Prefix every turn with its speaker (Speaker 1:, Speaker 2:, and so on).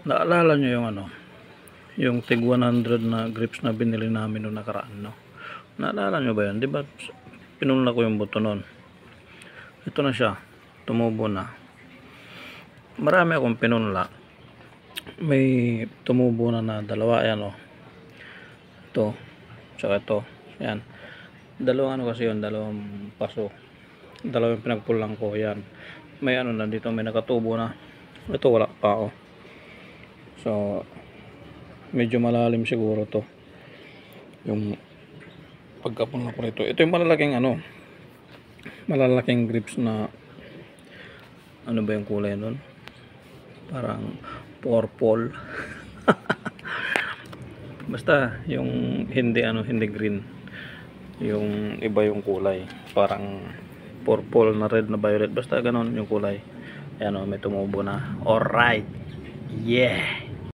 Speaker 1: Naalala nyo yung ano, yung tig 100 na grips na binili namin noong nakaraan, no? Naalala nyo ba yun? Di ba pinunla ko yung buto nun? Ito na siya, tumubo na. Marami akong pinunla. May tumubo na dalawa, ayan o. Ito, tsaka ito. Ayan. Dalawang ano kasi yun, dalawang paso. Dalawang pinagpulang ko, ayan. May ano na dito, may nakatubo na. Ito wala pa o. So, medyo malalim siguro to yung pagkapon ko nito. Ito yung malalaking ano, malalaking grips na ano ba yung kulay nun, parang purple. Basta yung hindi ano, hindi green, yung iba yung kulay, parang purple na red na violet, basta ganon yung kulay. Ayan o, may tumubo na. Alright, yeah.